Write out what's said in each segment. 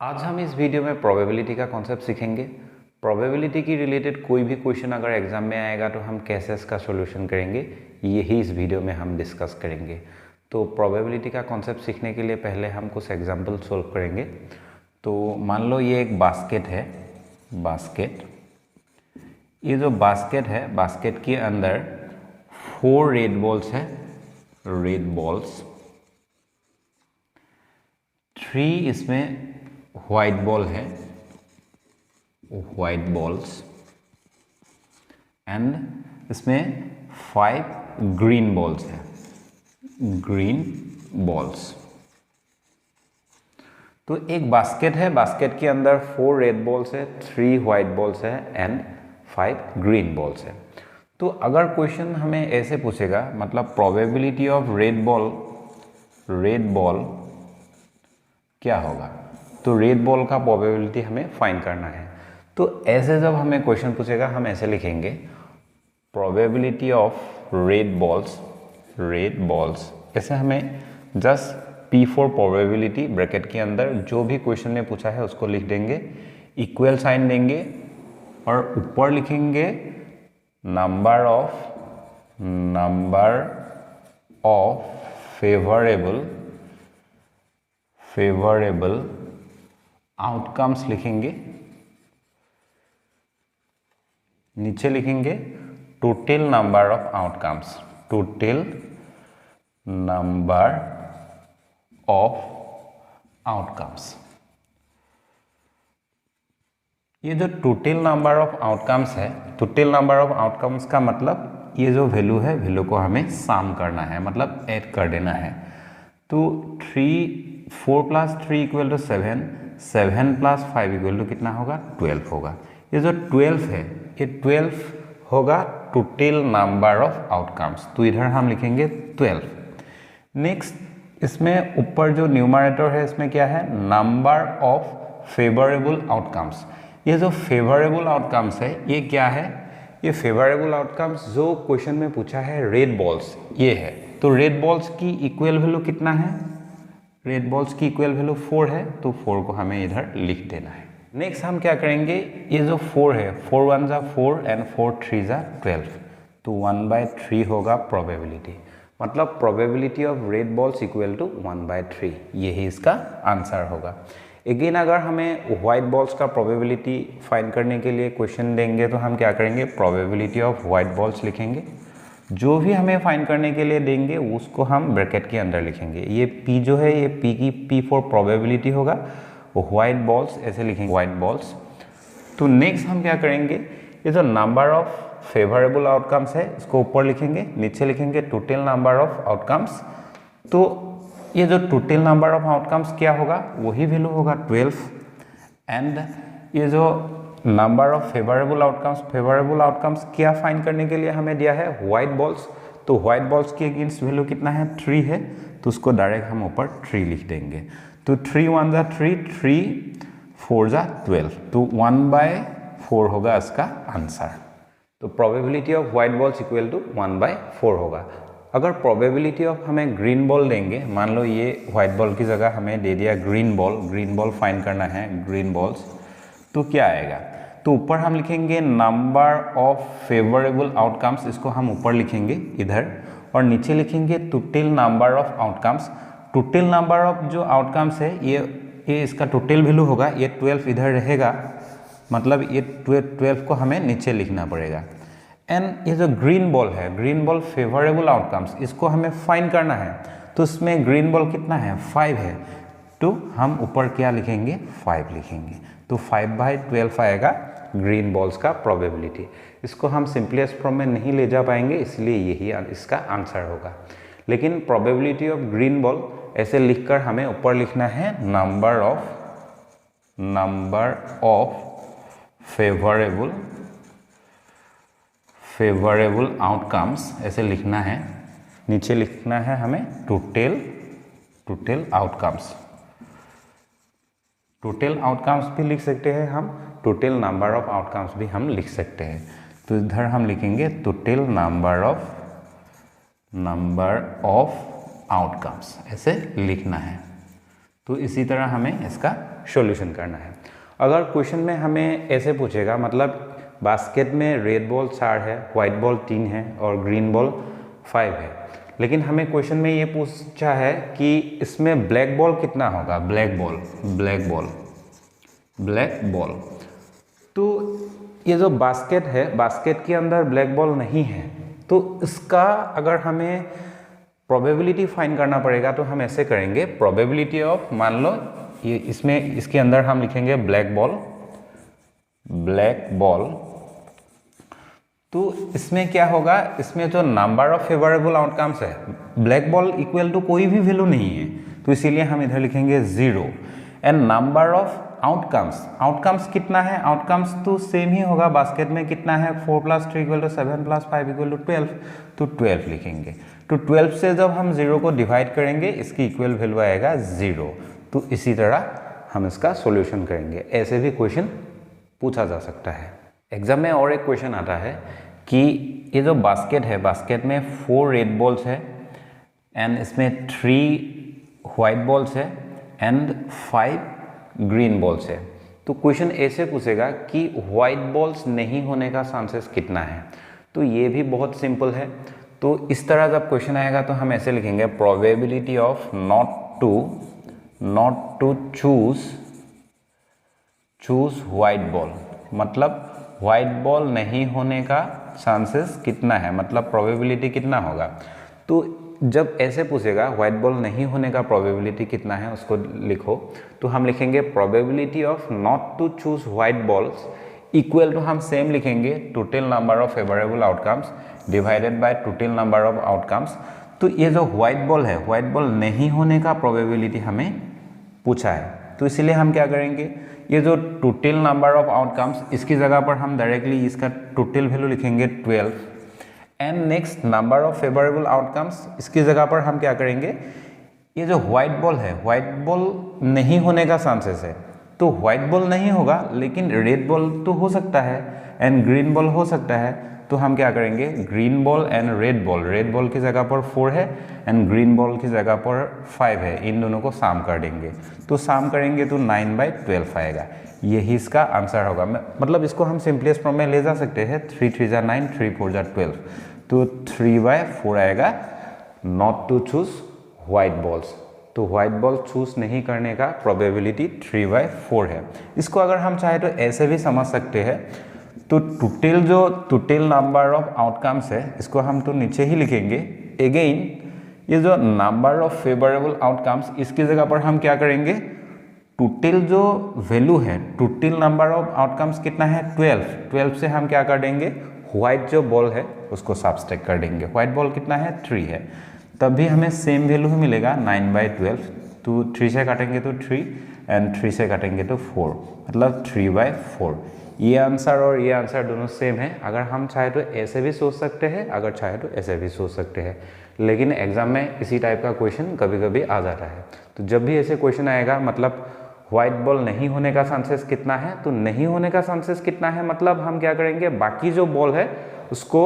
आज हम इस वीडियो में प्रोबेबिलिटी का कॉन्सेप्ट सीखेंगे। प्रोबेबिलिटी की रिलेटेड कोई भी क्वेश्चन अगर एग्जाम में आएगा तो हम कैसे इसका सॉल्यूशन करेंगे, यही इस वीडियो में हम डिस्कस करेंगे। तो प्रोबेबिलिटी का कॉन्सेप्ट सीखने के लिए पहले हम कुछ एग्जाम्पल सोल्व करेंगे। तो मान लो ये एक बास्केट है, ये जो बास्केट है, बास्केट के अंदर 4 रेड बॉल्स है, रेड बॉल्स, 3 इसमें व्हाइट बॉल है, व्हाइट बॉल्स, एंड इसमें 5 ग्रीन बॉल्स है, ग्रीन बॉल्स। तो एक बास्केट है, बास्केट के अंदर 4 रेड बॉल्स है, 3 व्हाइट बॉल्स है एंड 5 ग्रीन बॉल्स है। तो अगर क्वेश्चन हमें ऐसे पूछेगा, मतलब प्रोबेबिलिटी ऑफ रेड बॉल क्या होगा, तो रेड बॉल का प्रोबेबिलिटी हमें फाइंड करना है। तो ऐसे जब हमें क्वेश्चन पूछेगा हम ऐसे लिखेंगे, प्रोबेबिलिटी ऑफ रेड बॉल्स, ऐसे हमें जस्ट P4 प्रोबेबिलिटी ब्रैकेट के अंदर जो भी क्वेश्चन में पूछा है उसको लिख देंगे, इक्वल साइन देंगे और ऊपर लिखेंगे नंबर ऑफ फेवरेबल आउटकम्स लिखेंगे, नीचे लिखेंगे total number of outcomes, total number of outcomes. ये जो टोटल नंबर ऑफ आउटकम्स है, टोटल नंबर ऑफ आउटकम्स का मतलब ये जो वैल्यू है, वैल्यू को हमें सम करना है, मतलब ऐड कर देना है। तो 4 + 3 = 7, 7 + 5 = कितना होगा, 12 होगा। ये जो 12 है, ये 12 होगा टोटल नंबर ऑफ आउटकम्स, तो इधर हम लिखेंगे 12। नेक्स्ट इसमें ऊपर जो न्यूमरेटर है इसमें क्या है, नंबर ऑफ फेवरेबल आउटकम्स। ये जो फेवरेबल आउटकम्स है ये क्या है, ये फेवरेबल आउटकम्स जो क्वेश्चन में पूछा है रेड बॉल्स, ये है। तो रेड बॉल्स की इक्वल वैल्यू कितना है, रेड बॉल्स की इक्वल वैल्यू 4 है, तो 4 को हमें इधर लिख देना है। नेक्स्ट हम क्या करेंगे, ये जो 4 है, 4 × 1 = 4 एंड 4 × 3 = 12, तो 1/3 होगा प्रोबेबिलिटी, मतलब probability of red balls equal to 1/3, यही इसका आंसर होगा। अगेन अगर हमें व्हाइट बॉल्स का प्रोबेबिलिटी फाइंड करने के लिए क्वेश्चन देंगे तो हम क्या करेंगे, प्रोबेबिलिटी ऑफ व्हाइट बॉल्स लिखेंगे, जो भी हमें फाइंड करने के लिए देंगे उसको हम ब्रैकेट के अंदर लिखेंगे। ये P जो है, ये P की P4 प्रोबेबिलिटी होगा, व्हाइट बॉल्स ऐसे लिखेंगे, व्हाइट बॉल्स। तो नेक्स्ट हम क्या करेंगे, ये जो नंबर ऑफ फेवरेबल आउटकम्स है इसको ऊपर लिखेंगे, नीचे लिखेंगे टोटल नंबर ऑफ आउटकम्स। तो ये जो टोटल नंबर ऑफ आउटकम्स क्या होगा, वही वैल्यू होगा 12, एंड ये जो नंबर ऑफ फेवरेबल आउटकम्स क्या फाइंड करने के लिए हमें दिया है, व्हाइट बॉल्स। तो व्हाइट बॉल्स की अगेंस्ट वैल्यू कितना है, 3 है, तो उसको डायरेक्ट हम ऊपर 3 लिख देंगे। तो 3 × 1 = 3, 3 × 4 = 12, तो 1/4 होगा इसका आंसर। तो probability of white balls equal to 1/4 होगा। अगर प्रोबेबिलिटी ऑफ हमें ग्रीन बॉल देंगे, मान लो ये व्हाइट बॉल की जगह हमें दे दिया ग्रीन बॉल फाइंड करना है, ग्रीन बॉल्स, तो क्या आएगा, तो ऊपर हम लिखेंगे नंबर ऑफ फेवरेबल आउटकम्स, इसको हम ऊपर लिखेंगे इधर, और नीचे लिखेंगे total number of outcomes. Total number of जो आउटकम्स है ये इसका टोटल वैल्यू होगा, ये 12 इधर रहेगा, मतलब ये 12 को हमें नीचे लिखना पड़ेगा। एंड ये जो ग्रीन बॉल है, ग्रीन बॉल फेवरेबल आउटकम्स, इसको हमें फाइंड करना है, तो इसमें ग्रीन बॉल कितना है, 5 है, तो हम ऊपर क्या लिखेंगे, 5 लिखेंगे, तो 5/12 आएगा ग्रीन बॉल्स का प्रोबेबिलिटी। इसको हम सिंपलेस्ट फॉर्म में नहीं ले जा पाएंगे, इसलिए यही इसका आंसर होगा। लेकिन प्रोबेबिलिटी ऑफ ग्रीन बॉल ऐसे लिखकर हमें ऊपर लिखना है नंबर ऑफ फेवरेबल आउटकम्स ऐसे लिखना है, नीचे लिखना है हमें टोटल आउटकम्स। टोटल आउटकम्स भी लिख सकते हैं हम, टोटल नंबर ऑफ आउटकम्स भी हम लिख सकते हैं। तो इधर हम लिखेंगे टोटल नंबर ऑफ आउटकम्स, ऐसे लिखना है। तो इसी तरह हमें इसका सॉल्यूशन करना है। अगर क्वेश्चन में हमें ऐसे पूछेगा, मतलब बास्केट में रेड बॉल 4 है, वाइट बॉल 3 है और ग्रीन बॉल 5 है, लेकिन हमें क्वेश्चन में ये पूछा है कि इसमें ब्लैक बॉल कितना होगा, ब्लैक बॉल। तो ये जो बास्केट है, बास्केट के अंदर ब्लैक बॉल नहीं है, तो इसका अगर हमें प्रोबेबिलिटी फाइंड करना पड़ेगा तो हम ऐसे करेंगे, प्रोबेबिलिटी ऑफ, मान लो ये इसके अंदर हम लिखेंगे ब्लैक बॉल। तो इसमें क्या होगा, इसमें जो नंबर ऑफ फेवरेबल आउटकम्स है, ब्लैक बॉल इक्वल टू कोई भी वैल्यू नहीं है, तो इसीलिए हम इधर लिखेंगे 0। एंड नंबर ऑफ आउटकम्स कितना है, आउटकम्स तो सेम ही होगा, बास्केट में कितना है 4 + 3 = 7 + 5 = 12, तो 12 लिखेंगे। तो 12 से जब हम 0 को डिवाइड करेंगे इसकी इक्वल वैल्यू आएगा 0। तो इसी तरह हम इसका सॉल्यूशन करेंगे। ऐसे भी क्वेश्चन पूछा जा सकता है। एग्जाम में और एक क्वेश्चन आता है कि ये जो बास्केट है, बास्केट में 4 रेड बॉल्स है एंड इसमें 3 वाइट बॉल्स है एंड 5 ग्रीन बॉल्स है। तो क्वेश्चन ऐसे पूछेगा कि वाइट बॉल्स नहीं होने का चांसेस कितना है। तो ये भी बहुत सिंपल है। तो इस तरह जब क्वेश्चन आएगा तो हम ऐसे लिखेंगे, probability of not to choose white ball, मतलब वाइट बॉल नहीं होने का चांसेस कितना है, मतलब प्रोबेबिलिटी कितना होगा। तो जब ऐसे पूछेगा व्हाइट बॉल नहीं होने का प्रोबेबिलिटी कितना है, उसको लिखो। तो हम लिखेंगे probability of not to choose white balls equal to, हम सेम लिखेंगे, total number of favourable outcomes divided by total number of outcomes. तो ये जो व्हाइट बॉल है, व्हाइट बॉल नहीं होने का प्रोबेबिलिटी हमें पूछा है, तो इसीलिए हम क्या करेंगे, ये जो टोटल नंबर ऑफ आउटकम्स, इसकी जगह पर हम डायरेक्टली इसका टोटल वैल्यू लिखेंगे 12 and next number of favourable outcomes, इसकी जगह पर हम क्या करेंगे, ये जो व्हाइट बॉल है, व्हाइट बॉल नहीं होने का चांसेस है, तो व्हाइट बॉल नहीं होगा लेकिन रेड बॉल तो हो सकता है एंड ग्रीन बॉल हो सकता है। तो हम क्या करेंगे, green ball and red ball की जगह पर 4 है एंड ग्रीन बॉल की जगह पर 5 है, इन दोनों को साम कर देंगे। तो साम करेंगे तो 9/12 आएगा, यही इसका आंसर होगा। मतलब इसको हम सिंपलेस्ट फॉर्म में ले जा सकते हैं, 3 × 3 = 9, 3 × 4 = 12, तो 3/4 आएगा not to choose white balls. तो व्हाइट बॉल चूज नहीं करने का प्रोबेबिलिटी 3/4 है। इसको अगर हम चाहे तो ऐसे भी समझ सकते हैं, तो टोटल नंबर ऑफ आउटकम्स है, इसको हम तो नीचे ही लिखेंगे। अगेन ये जो नंबर ऑफ फेवरेबल आउटकम्स, इसकी जगह पर हम क्या करेंगे, टोटल जो वैल्यू है, टोटल नंबर ऑफ आउटकम्स कितना है 12 से हम क्या कर देंगे, व्हाइट जो बॉल है उसको सब्सट्रैक्ट कर देंगे। व्हाइट बॉल कितना है 3 है, तब भी हमें सेम वैल्यू ही मिलेगा 9/12। तो 3 से काटेंगे तो 3 एंड 3 से काटेंगे तो 4, मतलब 3/4। ये आंसर और ये आंसर दोनों सेम है। अगर हम चाहे तो ऐसे भी सोच सकते हैं, अगर चाहे तो ऐसे भी सोच सकते हैं, लेकिन एग्जाम में इसी टाइप का क्वेश्चन कभी कभी आ जाता है। तो जब भी ऐसे क्वेश्चन आएगा, मतलब व्हाइट बॉल नहीं होने का चांसेस कितना है, तो नहीं होने का चांसेस कितना है, मतलब हम क्या करेंगे, बाकी जो बॉल है उसको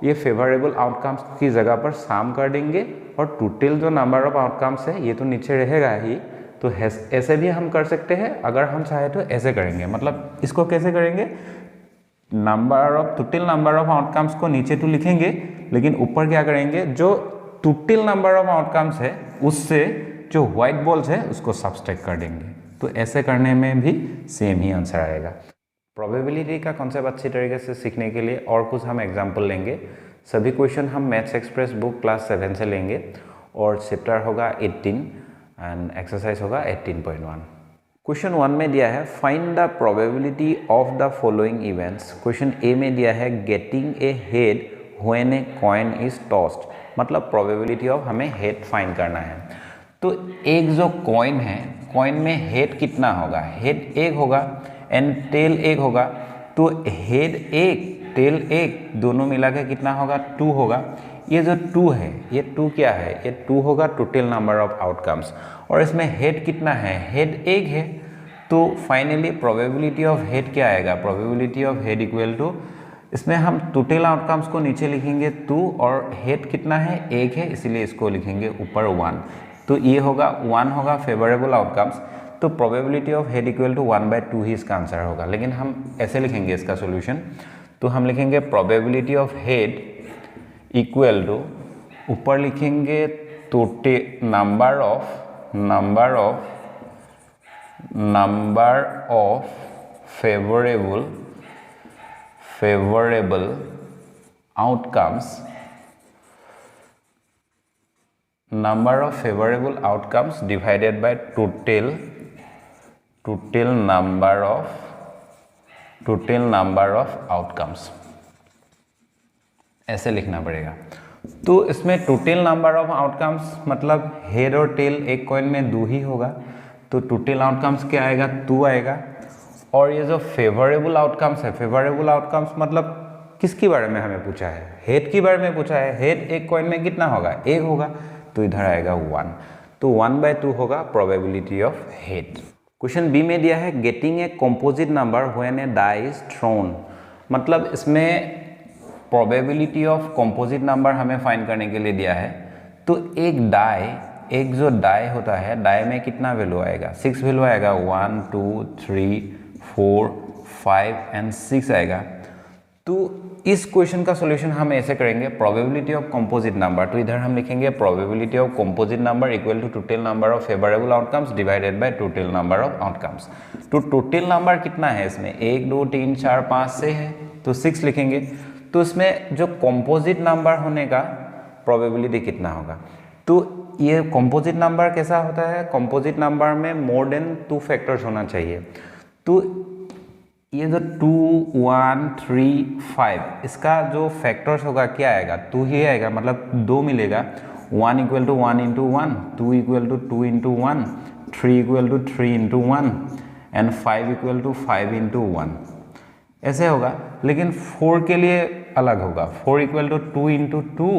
ये फेवरेबल आउटकम्स की जगह पर साम कर देंगे और टोटल जो नंबर ऑफ आउटकम्स है ये तो नीचे रहेगा ही। तो ऐसे भी हम कर सकते हैं, अगर हम चाहे तो ऐसे करेंगे। मतलब इसको कैसे करेंगे, टोटल नंबर ऑफ आउटकम्स को नीचे तो लिखेंगे, लेकिन ऊपर क्या करेंगे, जो टोटल नंबर ऑफ आउटकम्स है उससे जो व्हाइट बॉल्स है उसको सब्सट्रैक्ट कर देंगे। तो ऐसे करने में भी सेम ही आंसर आएगा। प्रोबेबिलिटी का कॉन्सेप्ट अच्छी तरीके से सीखने के लिए और कुछ हम एग्जाम्पल लेंगे। सभी क्वेश्चन हम मैथ्स एक्सप्रेस बुक क्लास 7 से लेंगे और चैप्टर होगा 18 एंड एक्सरसाइज होगा 18.1। क्वेश्चन 1 में दिया है find the probability of the following events. Question ए में दिया है getting a head when a coin is tossed, मतलब प्रोबेबिलिटी ऑफ हमें हेड फाइंड करना है। तो एक जो कॉइन है, कॉइन में हेड कितना होगा, हेड 1 होगा एंड टेल 1 होगा, तो हेड 1 टेल 1 दोनों मिला के कितना होगा 2 होगा। ये जो 2 है, ये 2 क्या है, ये 2 होगा टोटल नंबर ऑफ आउटकम्स, और इसमें हेड कितना है, हेड 1 है। तो फाइनली प्रोबेबिलिटी ऑफ हेड क्या आएगा, probability of head equal to, इसमें हम टोटल आउटकम्स को नीचे लिखेंगे 2 और हेड कितना है 1 है, इसीलिए इसको लिखेंगे ऊपर 1। तो ये होगा 1 होगा फेवरेबल आउटकम्स। तो probability of head equal to 1/2 ही इसका आंसर होगा। लेकिन हम ऐसे लिखेंगे इसका सॉल्यूशन, तो हम लिखेंगे probability of head equal to, ऊपर लिखेंगे total number of favourable outcomes, number of favorable outcomes divided by total number of outcomes, ऐसे लिखना पड़ेगा। तो इसमें टोटल नंबर ऑफ आउटकम्स मतलब हेड और टेल एक कॉइन में 2 ही होगा, तो टोटल आउटकम्स क्या आएगा, 2 आएगा। और ये जो फेवरेबल आउटकम्स है, फेवरेबल आउटकम्स मतलब किसके बारे में हमें पूछा है, हेड के बारे में पूछा है। हेड एक कॉइन में कितना होगा, 1 होगा, तो इधर आएगा 1, तो 1/2 होगा probability of head. Question b में दिया है getting a composite number when a die is thrown, मतलब इसमें प्रोबेबिलिटी ऑफ कंपोजिट नंबर हमें फाइंड करने के लिए दिया है। तो एक जो डाई होता है, डाई में कितना वैल्यू आएगा, 6 वैल्यू आएगा, 1 2 3 4 5 एंड 6 आएगा। तो इस क्वेश्चन का सॉल्यूशन हम ऐसे करेंगे, प्रोबेबिलिटी ऑफ कंपोजिट नंबर, तो इधर हम लिखेंगे probability of composite number equal to total number of favourable outcomes divided by total number of outcomes. तो टोटल नंबर कितना है इसमें, 1 2 3 4 5 से है, तो 6 लिखेंगे। तो इसमें जो कंपोजिट नंबर होने का प्रोबेबिलिटी कितना होगा, तो ये कंपोजिट नंबर कैसा होता है, कंपोजिट नंबर में मोर देन 2 फैक्टर्स होना चाहिए। तो ये जो 2 1 3 5 इसका जो फैक्टर्स होगा क्या आएगा, 2 ही आएगा, मतलब 2 मिलेगा। 1 equal to 1 into 1, 2 equal to 2 into 1, 3 equal to 3 into 1 and 5 equal to 5 into 1, ऐसे होगा। लेकिन 4 के लिए अलग होगा, 4 equal to 2 into 2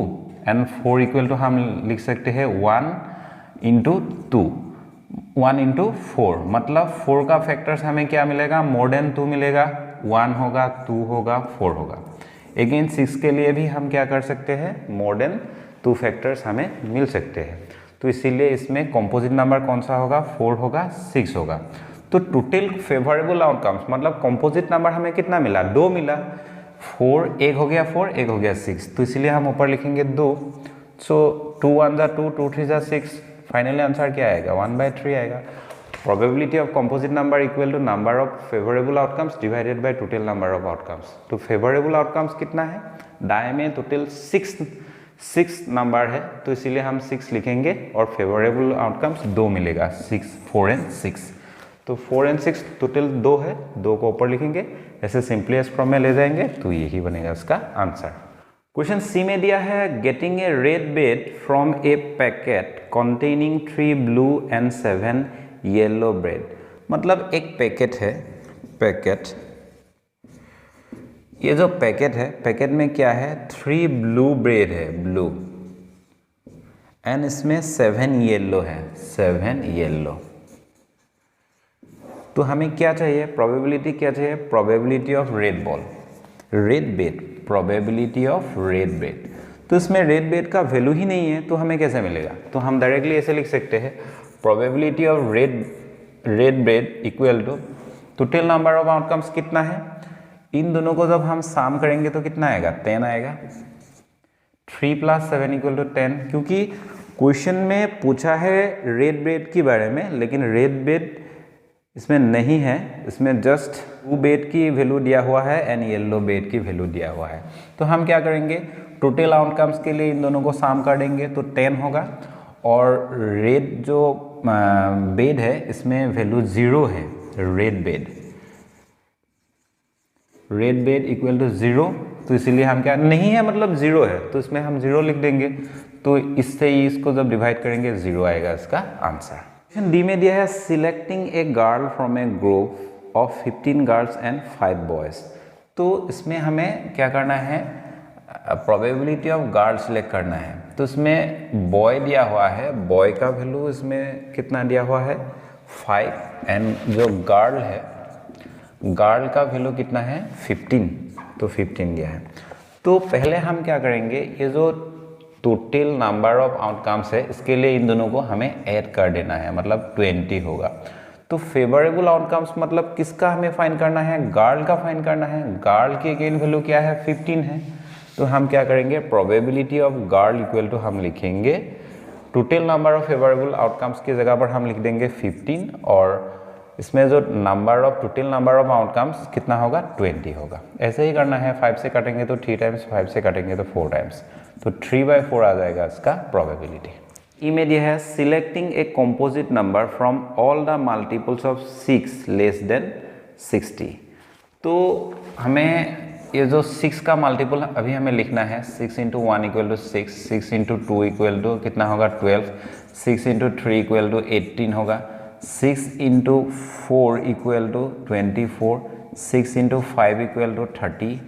and 4 equal to हम लिख सकते हैं 1 इंटू 2, 1 इंटू 4, मतलब 4 का फैक्टर्स हमें क्या मिलेगा, मोर देन 2 मिलेगा, 1 होगा 2 होगा 4 होगा। अगेन 6 के लिए भी हम क्या कर सकते हैं, मोर देन 2 फैक्टर्स हमें मिल सकते हैं। तो इसीलिए इसमें कंपोजिट नंबर कौन सा होगा, 4 होगा 6 होगा। तो टोटल फेवरेबल आउटकम्स मतलब कंपोजिट नंबर हमें कितना मिला, 2 मिला, 4 एक हो गया 4 एक हो गया 6, तो इसलिए हम ऊपर लिखेंगे 2। सो 2 1 जा 2, 2 3 जा 6, फाइनली आंसर क्या आएगा, 1/3 आएगा। Probability of composite number equal to number of favourable outcomes divided by total number of outcomes. तो फेवरेबल आउटकम्स कितना है, डाई में टोटल 6 नंबर है, तो इसीलिए हम 6 लिखेंगे और फेवरेबल आउटकम्स 2 मिलेगा, 6 4 एंड 6। तो 4 एंड 6 टोटल 2 है, 2 को ऊपर लिखेंगे, ऐसे सिंपलेस्ट फॉर्म में ले जाएंगे, तो यही बनेगा इसका आंसर। क्वेश्चन सी में दिया है getting A red bed from A packet containing 3 blue and 7 yellow bread, मतलब एक पैकेट है, ये जो पैकेट है, पैकेट में क्या है, 3 ब्लू ब्रेड है, ब्लू, एंड इसमें 7 येलो है, 7 येलो। तो हमें क्या चाहिए, प्रोबेबिलिटी क्या चाहिए, probability of red ball, red bed, probability of red bed. तो इसमें रेड बेड का वैल्यू ही नहीं है, तो हमें कैसे मिलेगा, तो हम डायरेक्टली ऐसे लिख सकते हैं, probability of red bed equal to total number of outcomes कितना है, इन दोनों को जब हम सम करेंगे तो कितना आएगा, 10 आएगा। 3 + 7 = 10, क्योंकि क्वेश्चन में पूछा है रेड बेड के बारे में, लेकिन रेड बेड इसमें नहीं है, इसमें जस्ट ब्लू बेड की वैल्यू दिया हुआ है एंड येलो बेड की वैल्यू दिया हुआ है। तो हम क्या करेंगे, टोटल आउटकम्स के लिए इन दोनों को सम कर देंगे, तो 10 होगा, और रेड जो बेड है इसमें वैल्यू 0 है, रेड बेड इक्वल टू 0, तो इसीलिए हम क्या नहीं है, मतलब 0 है, तो इसमें हम 0 लिख देंगे, तो इससे ही इसको जब डिवाइड करेंगे 0 आएगा इसका आंसर। क्वेश्चन डी में दिया है selecting a girl from A group of 15 girls and 5 boys. तो इसमें हमें क्या करना है, प्रोबेबिलिटी ऑफ गर्ल सिलेक्ट करना है। तो इसमें बॉय दिया हुआ है, बॉय का वैल्यू इसमें कितना दिया हुआ है, 5, एंड जो गर्ल है, गर्ल का वैल्यू कितना है, 15, तो 15 दिया है। तो पहले हम क्या करेंगे, ये जो टोटल नंबर ऑफ आउटकम्स है, इसके लिए इन दोनों को हमें ऐड कर देना है, मतलब 20 होगा। तो फेवरेबल आउटकम्स मतलब किसका हमें फाइंड करना है, गर्ल का फाइंड करना है। गर्ल की अगेन वैल्यू क्या है, 15 है। तो हम क्या करेंगे, probability of girl equal to हम लिखेंगे total number of favourable outcomes की जगह पर हम लिख देंगे 15, और इसमें जो number of total number of outcomes कितना होगा, 20 होगा। ऐसे ही करना है, 5 से कटेंगे तो 3 टाइम्स, 5 से कटेंगे तो 4 टाइम्स, तो 3/4 आ जाएगा इसका प्रोबेबिलिटी। ई में दिया है selecting A composite number from all the multiples of 6 less than 60। तो हमें ये जो 6 का मल्टीपल अभी हमें लिखना है, 6 into 1 equal to 6, 6 into 2 equal to कितना होगा 12, 6 इंटू 3 इक्वल टू 18 होगा, 6 into 4 equal to 24, 6 into 5 equal to 30,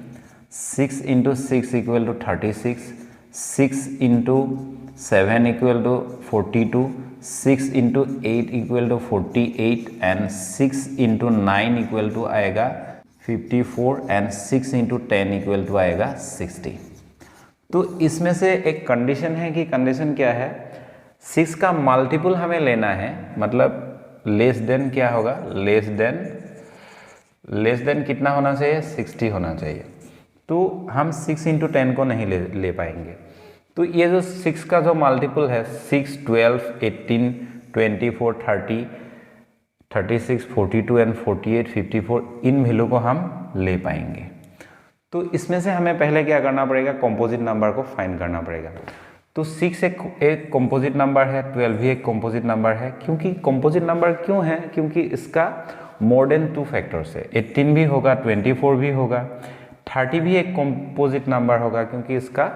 6 into 6 equal to 36, 6 into 7 equal to 42, 6 into 8 equal to 48 and 6 into 9 equal to आएगा 54 एंड 6 इंटू 10 इक्वल टू आएगा 60। तो इसमें से एक condition है कि कंडीशन क्या है, 6 का मल्टीपल हमें लेना है, मतलब लेस देन क्या होगा, लेस देन कितना होना चाहिए, 60 होना चाहिए। तो हम 6 इंटू 10 को नहीं ले पाएंगे। तो ये जो 6 का जो मल्टीपल है, 6, 12, 18, 24, 30, 36, 42 एंड 48, 54, इन वैल्यू को हम ले पाएंगे। तो इसमें से हमें पहले क्या करना पड़ेगा, कंपोजिट नंबर को फाइंड करना पड़ेगा। तो 6 एक कंपोजिट नंबर है, 12 भी एक कंपोजिट नंबर है। क्योंकि कंपोजिट नंबर क्यों है, क्योंकि इसका मोर देन 2 फैक्टर्स है, 18 भी होगा, 24 भी होगा, 30 भी एक कंपोजिट नंबर होगा, क्योंकि इसका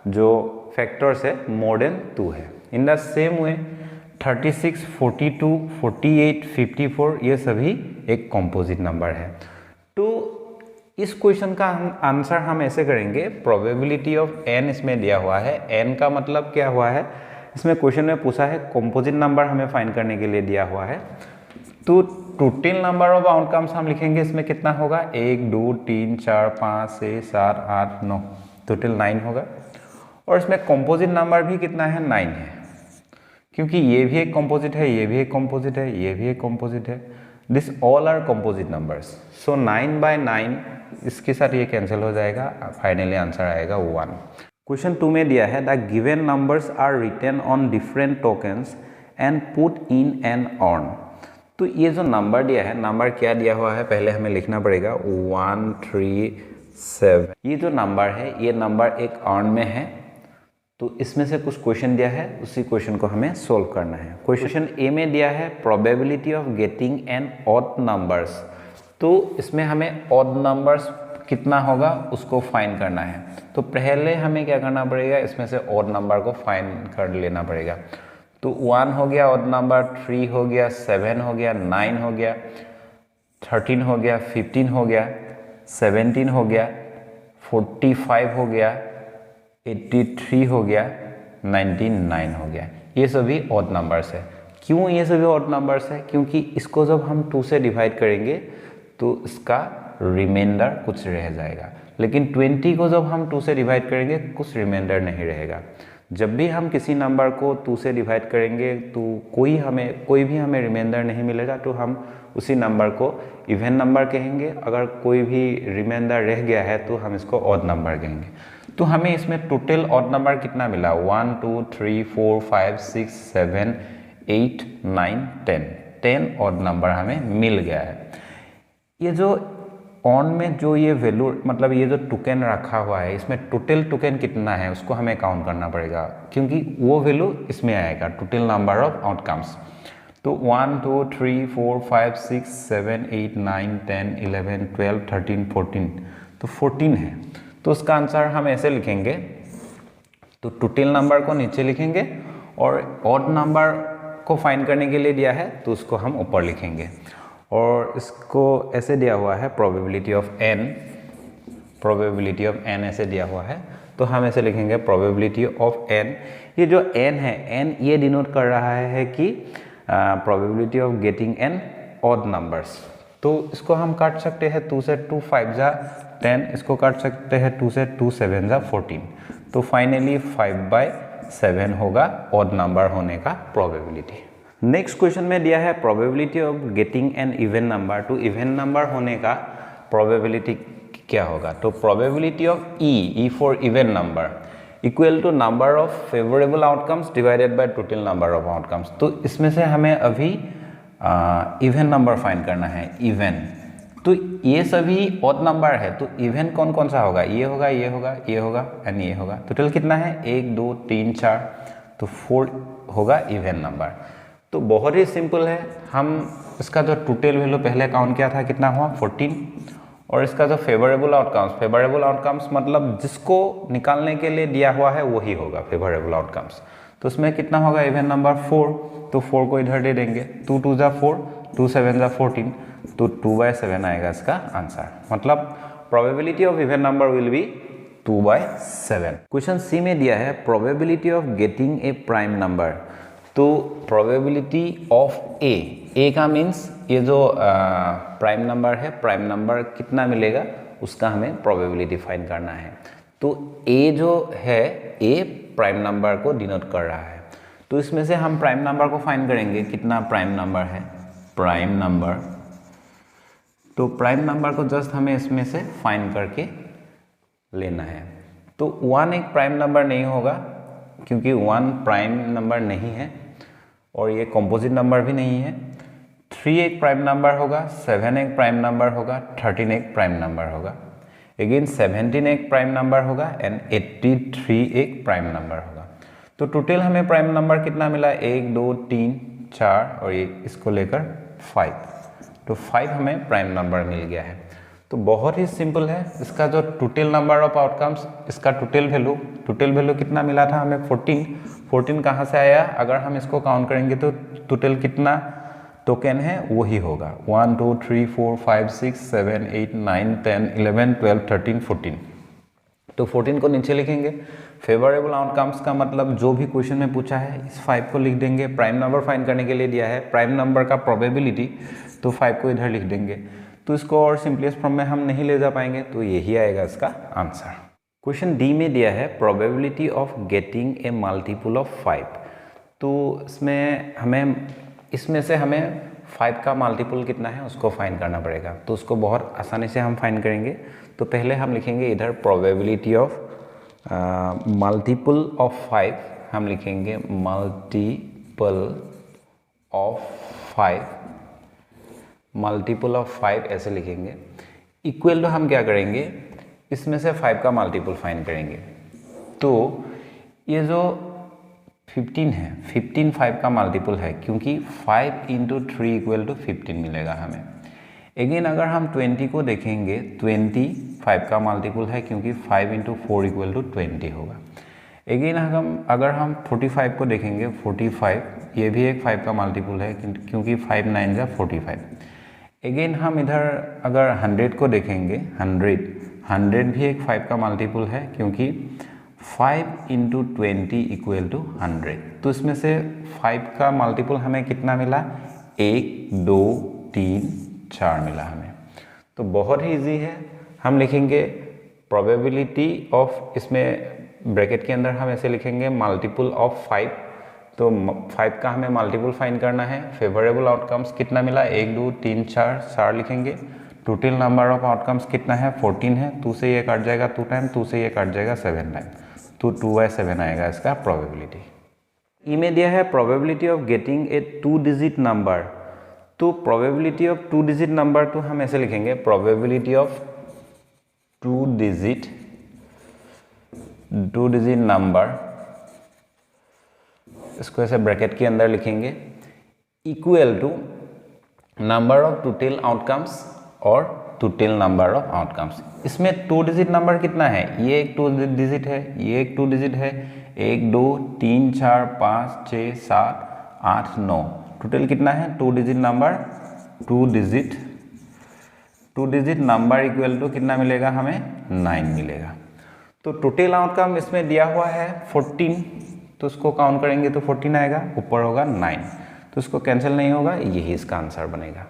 जो फैक्टर्स है मोर देन 2 है। इन द सेम वे 36, 42, 48, 54 ये सभी एक कंपोजिट नंबर है। तो इस क्वेश्चन का आंसर हम ऐसे करेंगे, प्रोबेबिलिटी ऑफ n इसमें दिया हुआ है। n का मतलब क्या हुआ है, इसमें क्वेश्चन में पूछा है कंपोजिट नंबर हमें फाइंड करने के लिए दिया हुआ है। तो टोटल नंबर ऑफ आउटकम्स हम लिखेंगे, इसमें कितना होगा, 1, 2, 3, 4, 5, 6, 7, 8, 9, टोटल 9 होगा। और इसमें कंपोजिट नंबर भी कितना है, 9 है, क्योंकि ये भी एक कंपोजिट है, ये भी एक कंपोजिट है, ये भी एक कंपोजिट है। This all are composite numbers. So 9/9 इसके साथ ये कैंसिल हो जाएगा, फाइनली आंसर आएगा 1। क्वेश्चन 2 में दिया है the given numbers are written on different tokens and put in an urn. तो ये जो नंबर दिया है, नंबर क्या दिया हुआ है पहले हमें लिखना पड़ेगा, 1, 3, 7। ये जो नंबर है, ये नंबर एक अर्न में है। तो इसमें से कुछ क्वेश्चन दिया है, उसी क्वेश्चन को हमें सोल्व करना है। क्वेश्चन ए में दिया है probability of getting N odd numbers. तो इसमें हमें ऑड नंबर्स कितना होगा उसको फाइंड करना है। तो पहले हमें क्या करना पड़ेगा, इसमें से ऑड नंबर को फाइंड कर लेना पड़ेगा। तो 1 हो गया ऑड नंबर, 3 हो गया, 7 हो गया, 9 हो गया, 13 हो गया, 15 हो गया, 17 हो गया, 45 हो गया, 83 हो गया, 99 हो गया। ये सभी ऑड नंबर्स है। क्यों ये सभी ऑड नंबर्स है, क्योंकि इसको जब हम 2 से डिवाइड करेंगे तो इसका रिमाइंडर कुछ रह जाएगा, लेकिन 20 को जब हम 2 से डिवाइड करेंगे कुछ रिमाइंडर नहीं रहेगा। जब भी हम किसी नंबर को 2 से डिवाइड करेंगे तो कोई भी हमें रिमाइंडर नहीं मिलेगा, तो हम उसी नंबर को इवन नंबर कहेंगे। अगर कोई भी रिमाइंडर रह गया है तो हम इसको ऑड नंबर कहेंगे। तो हमें इसमें टोटल ऑड नंबर कितना मिला, 1, 2, 3, 4, 5, 6, 7, 8, 9, 10 ऑड नंबर हमें मिल गया है। ये जो ऑन में जो ये वैल्यू, मतलब ये जो टोकन रखा हुआ है, इसमें टोटल टोकन कितना है उसको हमें काउंट करना पड़ेगा, क्योंकि वो वैल्यू इसमें आएगा, टोटल नंबर ऑफ आउटकम्स। तो 1, 2, 3, 4, 5, 6, 7, 8, 9, 10, 11, 12, 13, 14, तो 14 है। तो उसका आंसर हम ऐसे लिखेंगे, तो टोटल नंबर को नीचे लिखेंगे और ऑड नंबर को फाइंड करने के लिए दिया है तो उसको हम ऊपर लिखेंगे। और इसको ऐसे दिया हुआ है प्रोबेबिलिटी ऑफ n ऐसे दिया हुआ है, तो हम ऐसे लिखेंगे प्रोबेबिलिटी ऑफ n। ये जो n है, n ये डिनोट कर रहा है कि probability of getting N odd numbers. तो इसको हम काट सकते हैं, 2 से 2 5 जा 10, इसको काट सकते हैं 2 से 2 7 जा 14। तो फाइनली 5/7 होगा ऑड नंबर होने का प्रोबेबिलिटी। नेक्स्ट क्वेश्चन में दिया है probability of getting an even number. तो इवन नंबर होने का प्रोबेबिलिटी क्या होगा? तो probability of E for even number equal to number of favourable outcomes divided by total number of outcomes. तो इसमें से हमें अभी इवन नंबर फाइंड करना है। इवन तो ये सभी ऑड नंबर है, तो इवन कौन कौन सा होगा? ये होगा, ये होगा, ये होगा एंड ये होगा। टोटल कितना है? 1 2 3 4, तो 4 होगा इवन नंबर। तो बहुत ही सिंपल है। हम इसका जो टोटल वैल्यू पहले काउंट किया था कितना हुआ? 14। और इसका जो फेवरेबल आउटकम्स मतलब जिसको निकालने के लिए दिया हुआ है वही होगा फेवरेबल आउटकम्स। तो उसमें कितना होगा? इवन नंबर 4, तो 4 को इधर दे देंगे। 2 2 जा 4, 2 7 जा 14, तो 2/7 आएगा इसका आंसर। मतलब probability of even number will be 2/7। Question C में दिया है probability of getting a prime number. तो प्रोबेबिलिटी ऑफ ए का मीन्स ये जो प्राइम नंबर है, प्राइम नंबर कितना मिलेगा उसका हमें प्रोबेबिलिटी फाइंड करना है। तो ए जो है, ए प्राइम नंबर को डिनोट कर रहा है। तो इसमें से हम प्राइम नंबर को फाइंड करेंगे। कितना प्राइम नंबर है? प्राइम नंबर, तो प्राइम नंबर को जस्ट हमें इसमें से फाइंड करके लेना है। तो 1 एक प्राइम नंबर नहीं होगा क्योंकि 1 प्राइम नंबर नहीं है और ये कंपोजिट नंबर भी नहीं है। 3 एक प्राइम नंबर होगा, 7 एक प्राइम नंबर होगा, 13 एक प्राइम नंबर होगा, अगेन 17 एक प्राइम नंबर होगा एंड 83 एक प्राइम नंबर होगा। तो टोटल हमें प्राइम नंबर कितना मिला? 1 2 3 4 और ये इसको लेकर 5। तो 5 हमें प्राइम नंबर मिल गया है। तो बहुत ही सिंपल है। इसका जो टोटल नंबर ऑफ आउटकम्स, इसका टोटल वैल्यू कितना मिला था हमें? 14 कहाँ से आया? अगर हम इसको काउंट करेंगे तो टोटल कितना टोकन है वही होगा। 1 2 3 4 5 6 7 8 9 10 11 12 13 14। तो 14 को नीचे लिखेंगे। फेवरेबल आउटकम्स का मतलब जो भी क्वेश्चन में पूछा है इस 5 को लिख देंगे। प्राइम नंबर फाइंड करने के लिए दिया है प्राइम नंबर का प्रोबेबिलिटी, तो 5 को इधर लिख देंगे। तो इसको और सिंपलेस्ट फॉर्म में हम नहीं ले जा पाएंगे, तो यही आएगा इसका आंसर। क्वेश्चन डी में दिया है probability of getting A multiple of 5। तो इसमें से हमें 5 का मल्टीपल कितना है उसको फाइंड करना पड़ेगा। तो उसको बहुत आसानी से हम फाइंड करेंगे। तो पहले हम लिखेंगे इधर प्रोबेबिलिटी ऑफ मल्टीपल ऑफ 5, हम लिखेंगे मल्टीपल ऑफ 5 ऐसे लिखेंगे। इक्वल टू हम क्या करेंगे? इसमें से 5 का मल्टीपल फाइंड करेंगे। तो ये जो 15 है, 15 5 का मल्टीपल है क्योंकि 5 × 3 = 15 मिलेगा हमें। अगेन अगर हम 20 को देखेंगे, 20 5 का मल्टीपल है क्योंकि 5 × 4 = 20 होगा। अगेन अगर हम 45 को देखेंगे, 45 ये भी एक 5 का मल्टीपल है क्योंकि 5 9 जा 45। अगेन हम इधर अगर 100 को देखेंगे, 100 भी एक 5 का मल्टीपल है क्योंकि 5 × 20 = 100। तो इसमें से 5 का मल्टीपल हमें कितना मिला? 1 2 3 4 मिला हमें। तो बहुत ही इजी है। हम लिखेंगे प्रोबेबिलिटी ऑफ, इसमें ब्रैकेट के अंदर हम ऐसे लिखेंगे मल्टीपल ऑफ 5। तो 5 का हमें मल्टीपल फाइंड करना है। फेवरेबल आउटकम्स कितना मिला? 1 2 3 4 लिखेंगे। टोटल नंबर ऑफ आउटकम्स कितना है? 14 है। 2 से ये कट जाएगा 2 टाइम, 2 से ये कट जाएगा 7 टाइम, तो 2/7 आएगा इसका प्रोबेबिलिटी। ई में दिया है probability of getting A 2 digit number. तो प्रोबेबिलिटी ऑफ 2 डिजिट नंबर तो हम ऐसे लिखेंगे प्रोबेबिलिटी ऑफ 2 डिजिट नंबर, इसको ऐसे ब्रैकेट के अंदर लिखेंगे, equal to number of total outcomes और टोटल नंबर ऑफ आउटकम्स। इसमें 2 डिजिट नंबर कितना है? ये एक 2 डिजिट है, ये एक 2 डिजिट है, 1 2 3 4 5 6 7 8 9। टोटल कितना है? 2 digit number, 2 digit number equal to कितना मिलेगा हमें? 9 मिलेगा। तो टोटल आउटकम इसमें दिया हुआ है 14, तो उसको काउंट करेंगे तो 14 आएगा, ऊपर होगा 9, तो उसको कैंसिल नहीं होगा, यही इसका आंसर बनेगा।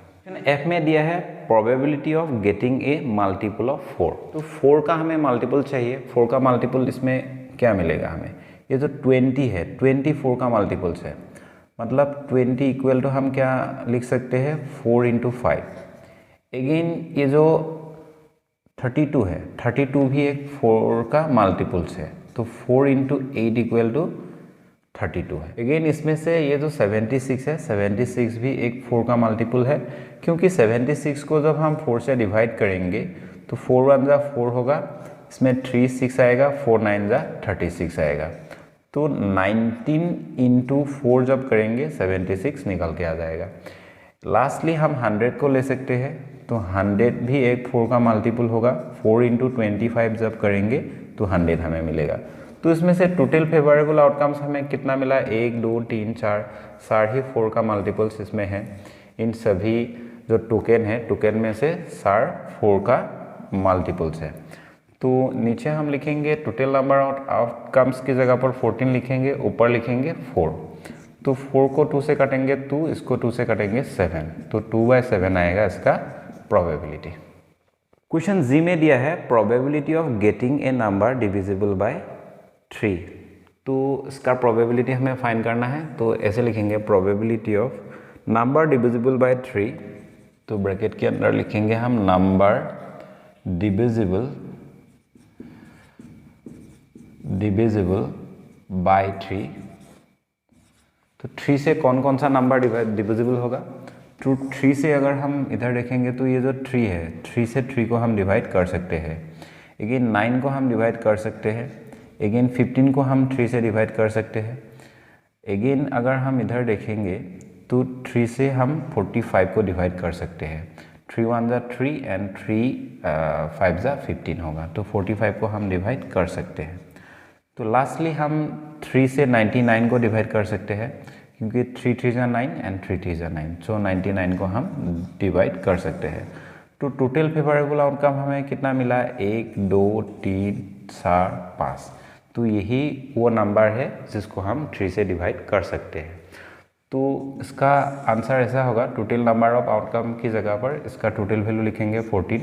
एफ में दिया है probability of getting A multiple of 4। तो 4 का हमें मल्टीपल चाहिए। 4 का मल्टीपल इसमें क्या मिलेगा हमें? ये जो 20 है, 24 का मल्टीपल्स है, मतलब 20 इक्वल टू हम क्या लिख सकते हैं 4 इंटू 5। अगेन ये जो 32 है, 32 भी एक 4 का मल्टीपल्स है, तो 4 इंटू 8 इक्वल टू 32 है। अगेन इसमें से ये जो 76 है, 76 भी एक 4 का मल्टीपल है, क्योंकि 76 को जब हम 4 से डिवाइड करेंगे तो 4 1 जा 4 होगा, इसमें 3 6 आएगा, 4 9 जा 36 आएगा। तो 19 इंटू 4 जब करेंगे 76 निकल के आ जाएगा। लास्टली हम 100 को ले सकते हैं, तो 100 भी एक 4 का मल्टीपल होगा, 4 इंटू 25 जब करेंगे तो 100 हमें मिलेगा। तो इसमें से टोटल फेवरेबल आउटकम्स हमें कितना मिला, 1 2 3 4, सारे 4 का मल्टीपल्स इसमें है। इन सभी जो टोकन है, टोकन में से सार 4 का मल्टीपल्स है। तो नीचे हम लिखेंगे टोटल नंबर ऑफ आउटकम्स की जगह पर 14 लिखेंगे, ऊपर लिखेंगे 4। तो 4 को 2 से काटेंगे 2, इसको 2 से काटेंगे 7, तो 2/7 आएगा इसका प्रोबेबिलिटी। क्वेश्चन जी में दिया है probability of getting A number divisible by 3। तो इसका प्रोबेबिलिटी हमें फाइंड करना है, तो ऐसे लिखेंगे probability of number divisible by 3, तो ब्रैकेट के अंदर लिखेंगे हम नंबर डिविजिबल बाय 3। तो 3 से कौन कौन सा नंबर डिविजिबल होगा, तो 3 से अगर हम इधर देखेंगे तो ये जो 3 है, 3 से 3 को हम डिवाइड कर सकते हैं। अगेन 9 को हम डिवाइड कर सकते हैं। अगेन 15 को हम 3 से डिवाइड कर सकते हैं। अगेन अगर हम इधर देखेंगे तो 3 से हम 45 को डिवाइड कर सकते हैं। 3 1 जा 3 एंड 3 5 जा 15 होगा, तो 45 को हम डिवाइड कर सकते हैं। तो लास्टली हम 3 से 99 को डिवाइड कर सकते हैं, क्योंकि 3 3 जा 9 एंड 3 3 जा 9, सो 99 को हम डिवाइड कर सकते हैं। तो टोटल फेवरेबल आउटकम हमें कितना मिला, 1 2 3 4 5। तो यही वो नंबर है जिसको हम 3 से डिवाइड कर सकते हैं। तो इसका आंसर ऐसा होगा, टोटल नंबर ऑफ आउटकम की जगह पर इसका टोटल वैल्यू लिखेंगे 14,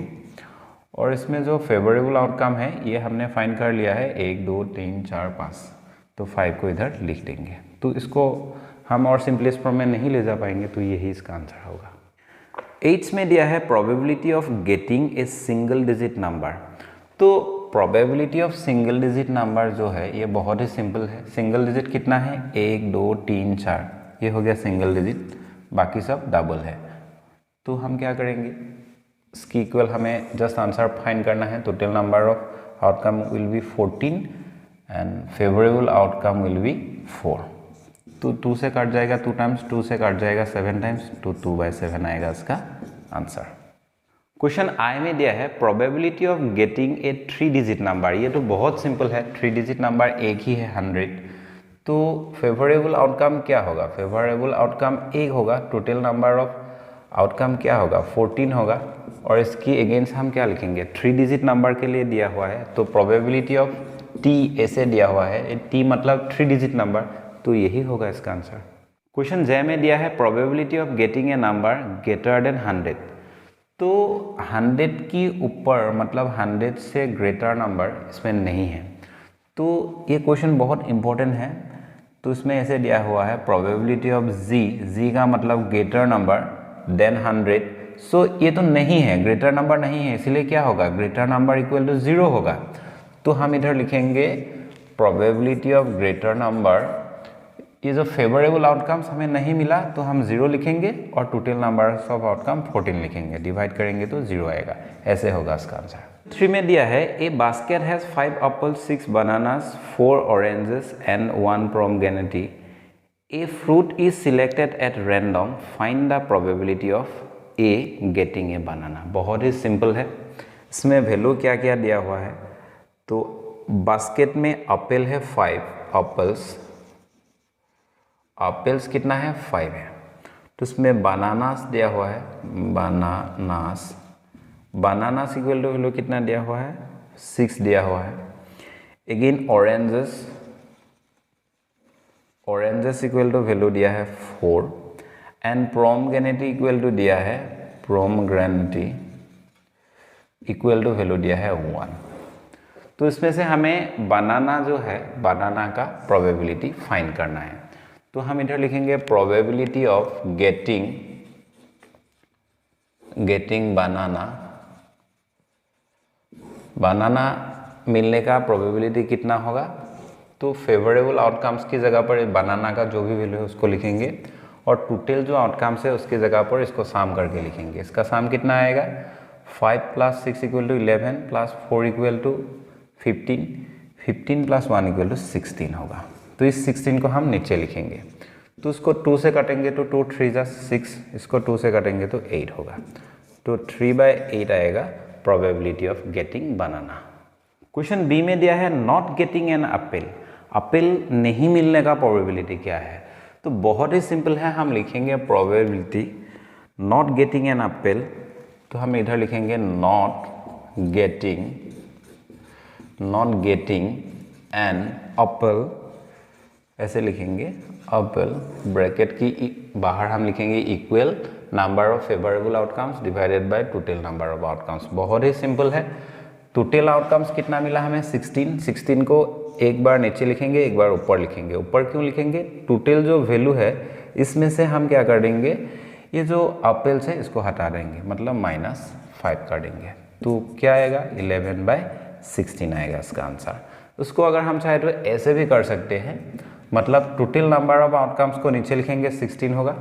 और इसमें जो फेवरेबल आउटकम है ये हमने फाइंड कर लिया है 1 2 3 4 5, तो 5 को इधर लिख देंगे। तो इसको हम और सिंपलेस्ट फॉर्म में नहीं ले जा पाएंगे, तो यही इसका आंसर होगा। 8 में दिया है probability of getting a single digit number. तो probability of single digit number जो है ये बहुत ही सिंपल है। सिंगल डिजिट कितना है, 1 2 3 4, ये हो गया सिंगल डिजिट, बाकी सब डबल है। तो हम क्या करेंगे, इसकी इक्वल हमें जस्ट आंसर फाइंड करना है। Total number of outcome will be 14 and favourable outcome will be 4। तो 2 से कट जाएगा 2 टाइम्स, 2 से कट जाएगा 7 टाइम्स, तो 2/7 आएगा इसका आंसर। क्वेश्चन आई में दिया है probability of getting A 3 digit number. ये तो बहुत सिंपल है, 3 डिजिट नंबर एक ही है 100। तो फेवरेबल आउटकम क्या होगा, फेवरेबल आउटकम 1 होगा। टोटल नंबर ऑफ आउटकम क्या होगा, 14 होगा, और इसकी अगेंस्ट हम क्या लिखेंगे, 3 डिजिट नंबर के लिए दिया हुआ है, तो प्रोबेबिलिटी ऑफ टी ऐसे दिया हुआ है, टी मतलब 3 डिजिट नंबर, तो यही होगा इसका आंसर। क्वेश्चन जे में दिया है probability of getting A number greater than 100। तो 100 की ऊपर मतलब 100 से ग्रेटर नंबर इसमें नहीं है। तो ये क्वेश्चन बहुत इंपॉर्टेंट है। तो इसमें ऐसे दिया हुआ है प्रोबेबिलिटी ऑफ जी का मतलब ग्रेटर नंबर देन 100। सो ये तो नहीं है, ग्रेटर नंबर नहीं है, इसलिए क्या होगा, ग्रेटर नंबर इक्वल टू 0 होगा। तो हम इधर लिखेंगे प्रोबेबिलिटी ऑफ ग्रेटर नंबर, ये जो फेवरेबल आउटकम्स हमें नहीं मिला तो हम 0 लिखेंगे, और टोटल नंबर ऑफ आउटकम 14 लिखेंगे, डिवाइड करेंगे तो 0 आएगा। ऐसे होगा इसका आंसर। 3 में दिया है ए basket has 5 apples, 6 bananas, 4 oranges and 1 pomegranate. A fruit is selected at random. Find the probability of A getting a banana. बहुत ही सिंपल है। इसमें वैल्यू क्या क्या दिया हुआ है, तो बास्केट में एप्पल है 5 एप्पल्स, एप्पल्स कितना है 5 है। तो इसमें बनानास दिया हुआ है, बनानास इक्वल टू वैल्यू कितना दिया हुआ है, 6 दिया हुआ है। Again oranges equal to value दिया है 4, एंड पोमेग्रेनेट इक्वल टू दिया है, पोमेग्रेनेट इक्वल टू वैल्यू दिया है 1। तो इसमें से हमें बनाना जो है, बनाना का प्रोबेबिलिटी फाइंड करना है। तो हम इधर लिखेंगे प्रोबेबिलिटी ऑफ गेटिंग बनाना मिलने का प्रोबेबिलिटी कितना होगा। तो फेवरेबल आउटकम्स की जगह पर बनाना का जो भी वैल्यू है उसको लिखेंगे और टोटल जो आउटकम्स है उसकी जगह पर इसको साम करके लिखेंगे। इसका साम कितना आएगा 5 + 6 = 11 + 4 = 15, 15 + 1 = 16 होगा। तो इस 16 को हम नीचे लिखेंगे। तो उसको 2 से काटेंगे तो 2 3 = 6, इसको 2 से काटेंगे तो 8 होगा। तो 3/8 आएगा probability of getting banana. Question b में दिया है not getting an apple, apple नहीं मिलने का प्रोबेबिलिटी क्या है। तो बहुत ही सिंपल है, हम लिखेंगे probability not getting an Apple. तो हम इधर लिखेंगे नॉट गेटिंग एन एप्पल, ऐसे लिखेंगे एप्पल, ब्रैकेट की बाहर हम लिखेंगे equal number of favourable outcomes divided by total number of outcomes. बहुत ही सिंपल है। टोटल आउटकम्स कितना मिला हमें 16, 16 को एक बार नीचे लिखेंगे एक बार ऊपर लिखेंगे। ऊपर क्यों लिखेंगे, टोटल जो वैल्यू है इसमें से हम क्या कर देंगे, ये जो एप्पल्स है इसको हटा देंगे, मतलब -5 कर देंगे। तो क्या आएगा 11/16 आएगा इसका आंसर। उसको अगर हम चाहे तो ऐसे भी कर सकते हैं, मतलब टोटल नंबर ऑफ आउटकम्स को नीचे लिखेंगे 16 होगा।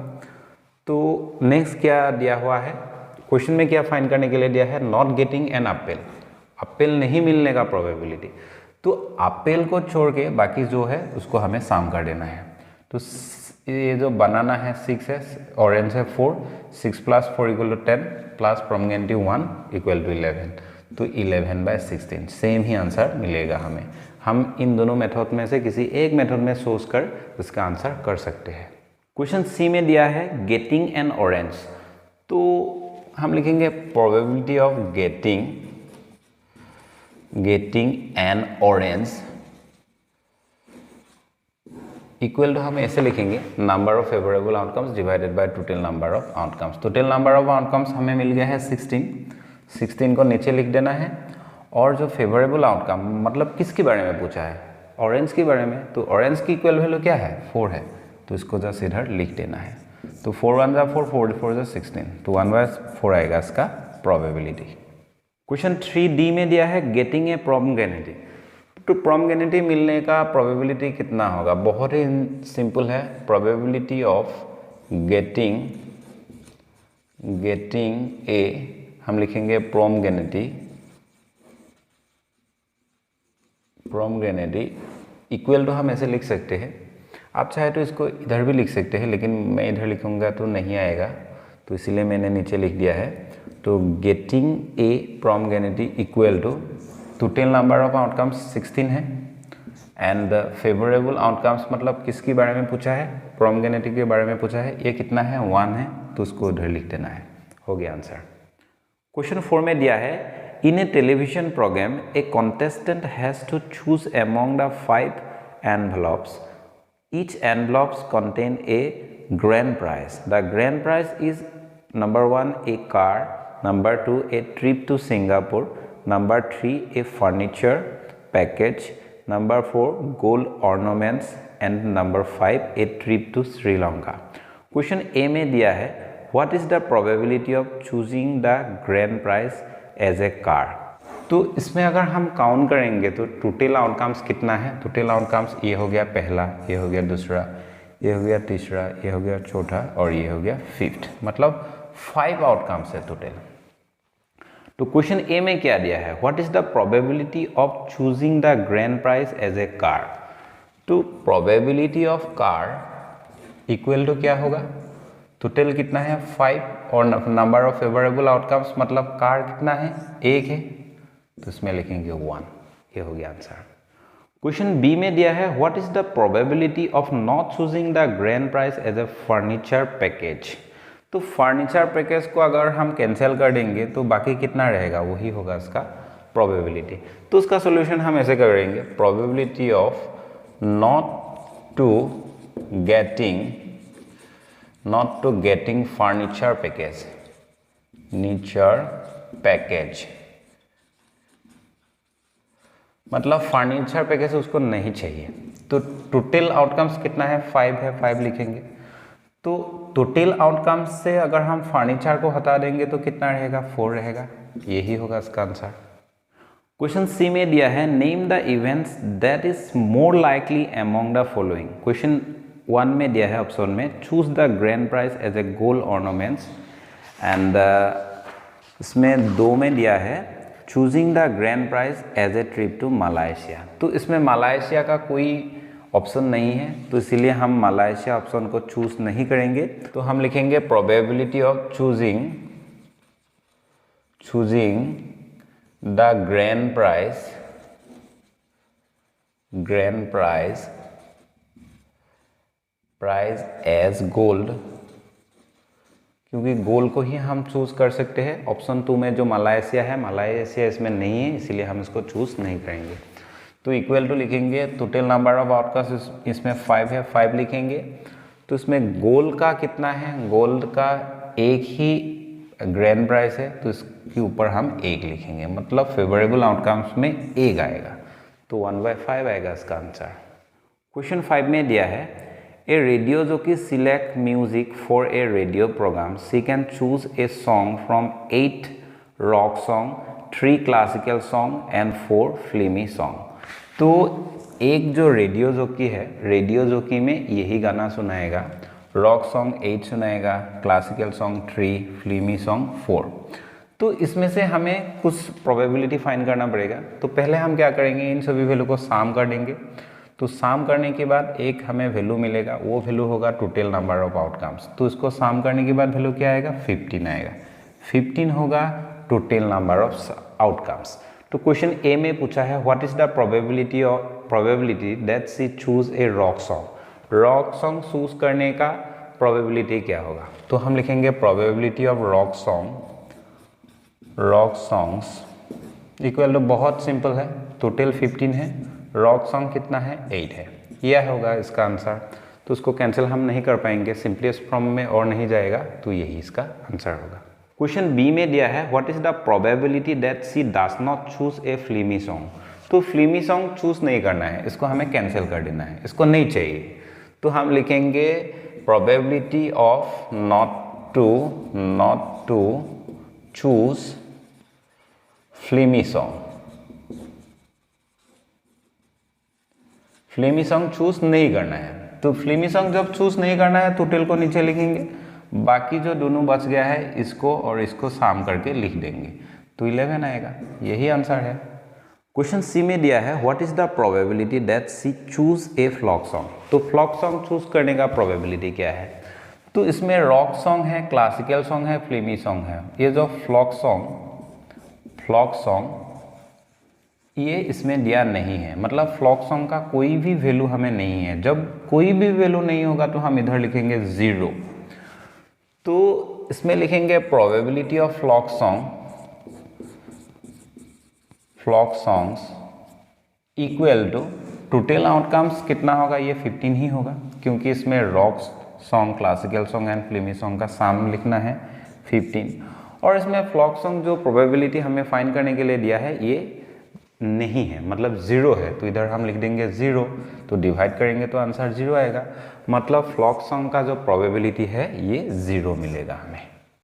तो नेक्स्ट क्या दिया हुआ है क्वेश्चन में, क्या फाइंड करने के लिए दिया है not getting an apple, apple नहीं मिलने का प्रोबेबिलिटी। तो एप्पल को छोड़ के बाकी जो है उसको हमें साम कर देना है। तो ये जो बनाना है 6 है, ऑरेंज है 4, 6 + 4 = 10 + पोमेग्रेनेट 1 = 11। तो 11/16 सेम ही आंसर मिलेगा हमें। हम इन दोनों मेथड में से किसी एक मेथड में सोच कर इसका आंसर कर सकते हैं। क्वेश्चन सी में दिया है गेटिंग एन ऑरेंज। तो हम लिखेंगे probability of getting an orange equal to, हम ऐसे लिखेंगे number of favourable outcomes divided by total number of outcomes. Total number of outcomes हमें मिल गया है 16, 16 को नीचे लिख देना है। और जो फेवरेबल आउटकम मतलब किसके बारे में पूछा है, ऑरेंज के बारे में। तो ऑरेंज की इक्वल वैल्यू क्या है 4 है, तो इसको जस्ट इधर लिख देना है। तो 4 1 = 4, 4 4 = 16, तो 1/4 आएगा इसका प्रोबेबिलिटी। क्वेश्चन 3D में दिया है गेटिंग ए पोमेग्रेनेट। तो पोमेग्रेनेट मिलने का प्रोबेबिलिटी कितना होगा, बहुत ही सिंपल है। प्रोबेबिलिटी ऑफ गेटिंग ए, हम लिखेंगे पोमेग्रेनेट इक्वल टू, हम ऐसे लिख सकते हैं। आप चाहे तो इसको इधर भी लिख सकते हैं, लेकिन मैं इधर लिखूंगा तो नहीं आएगा, तो इसीलिए मैंने नीचे लिख दिया है। तो getting a pomegranate equal to total number of outcomes 16 है एंड द फेवरेबल आउटकम्स, मतलब किसके बारे में पूछा है, पोमेग्रेनेट के बारे में पूछा है। ये कितना है 1 है, तो उसको इधर लिख देना है। हो गया आंसर। क्वेश्चन 4 में दिया है in a television program a contestant has to choose among the 5 envelopes. Each envelopes contain a grand prize. The grand prize is number 1 a car, number 2 a trip to Singapore, number 3 a furniture package, number 4 gold ornaments and number 5 a trip to Sri Lanka. Question A में दिया है what is the probability of choosing the grand prize as a car. तो इसमें अगर हम count करेंगे तो total outcomes कितना है, टोटल आउटकम्स ये हो गया पहला, ये हो गया दूसरा, ये हो गया तीसरा, ये हो गया चौथा और ये हो गया 5th, मतलब 5 आउटकम्स है टोटल। तो क्वेश्चन ए में क्या दिया है what is the probability of choosing the grand prize as a car. तो probability of car equal to क्या होगा, टोटल कितना है 5 और नंबर ऑफ फेवरेबल आउटकम्स मतलब कार कितना है 1 है, तो इसमें लिखेंगे 1। ये हो गया आंसर। क्वेश्चन बी में दिया है what is the probability of not choosing the grand prize as a furniture package. तो फर्नीचर पैकेज को अगर हम कैंसिल कर देंगे तो बाकी कितना रहेगा, वही होगा इसका प्रोबेबिलिटी। तो उसका सॉल्यूशन हम ऐसे करेंगे probability of not to getting furniture package, मतलब फर्नीचर पैकेज उसको नहीं चाहिए, तो टोटल आउटकम्स कितना है, 5 है, 5 लिखेंगे। तो टोटल आउटकम्स से अगर हम फर्नीचर को हटा देंगे तो कितना रहेगा, 4 रहेगा। यही होगा इसका आंसर। क्वेश्चन सी में दिया है name the events that is more likely among the following. Question 1 में दिया है ऑप्शन में choose the grand prize as a gold ornaments, and इसमें 2 में दिया है choosing the grand prize as a trip to Malaysia. तो इसमें मलाइशिया का कोई ऑप्शन नहीं है, तो इसीलिए हम मलाइशिया ऑप्शन को चूज नहीं करेंगे। तो हम लिखेंगे probability of choosing the grand prize as gold, क्योंकि गोल्ड को ही हम चूज कर सकते हैं। ऑप्शन 2 में जो मलाइशिया है, मलाइशिया इसमें नहीं है, इसीलिए हम इसको चूज नहीं करेंगे। तो इक्वल टू लिखेंगे टोटल नंबर ऑफ आउटकम्स, इसमें 5 है, 5 लिखेंगे। तो इसमें गोल्ड का कितना है, गोल्ड का एक ही ग्रैंड प्राइस है, तो इसके ऊपर हम 1 लिखेंगे, मतलब फेवरेबल आउटकम्स में 1 आएगा, तो 1/5 आएगा इसका आंसर। क्वेश्चन 5 में दिया है a radio jockey select music for a radio programme, she can choose a song from 8 rock song, 3 classical song and 4 filmi song. तो एक जो रेडियो जॉकी है, रेडियो जॉकी में यही गाना सुनाएगा, रॉक सॉन्ग 8 सुनाएगा, क्लासिकल सॉन्ग 3, फिल्मी सॉन्ग 4। तो इसमें से हमें कुछ प्रोबेबिलिटी फाइंड करना पड़ेगा। तो पहले हम क्या करेंगे, इन सभी वैल्यू को सम कर देंगे। तो सम करने के बाद एक हमें वैल्यू मिलेगा, वो वैल्यू होगा टोटल नंबर ऑफ आउटकम्स। तो इसको सम करने के बाद वैल्यू क्या आएगा, 15 आएगा। 15 होगा टोटल नंबर ऑफ आउटकम्स। तो क्वेश्चन ए में पूछा है what is the probability that she choose a rock song. Rock song choose करने का प्रोबेबिलिटी क्या होगा, तो हम लिखेंगे probability of rock songs equal to, बहुत सिंपल है, टोटल 15 है, रॉक सॉन्ग कितना है, 8 है, यह होगा इसका आंसर। तो उसको कैंसिल हम नहीं कर पाएंगे, सिंपलेस्ट फॉर्म में और नहीं जाएगा, तो यही इसका आंसर होगा। क्वेश्चन बी में दिया है what is the probability that she does not choose a फिल्मी सॉन्ग। तो फिल्मी सॉन्ग चूज नहीं करना है, इसको हमें कैंसिल कर देना है, इसको नहीं चाहिए। तो हम लिखेंगे probability of not to choose filmi song. Filmi song choose नहीं करना है, तो फिल्मी सॉन्ग जब चूज नहीं करना है टोटल को नीचे लिखेंगे, बाकी जो दोनों बच गया है इसको और इसको सम करके लिख देंगे, तो 11 आएगा, यही आंसर है। क्वेश्चन सी में दिया है what is the probability that she choose a folk song. तो फ्लॉक सॉन्ग चूज करने का प्रोबेबिलिटी क्या है, तो इसमें रॉक सॉन्ग है, क्लासिकल सॉन्ग है, फिल्मी सॉन्ग है। ये जो फ्लॉक सॉन्ग ये इसमें दिया नहीं है, मतलब फ्लॉक सॉन्ग का कोई भी वैल्यू हमें नहीं है। जब कोई भी वैल्यू नहीं होगा तो हम इधर लिखेंगे 0। तो इसमें लिखेंगे probability of folk songs equal to total outcomes कितना होगा, ये 15 ही होगा, क्योंकि इसमें rock song, classical song and filmi song का सम लिखना है 15। और इसमें फ्लॉक सॉन्ग जो प्रोबेबिलिटी हमें फाइंड करने के लिए दिया है ये नहीं है, मतलब 0 है, तो इधर हम लिख देंगे 0। तो डिवाइड करेंगे तो आंसर 0 आएगा, मतलब फ्लॉक सॉन्ग का जो प्रोबेबिलिटी है ये 0 मिलेगा हमें।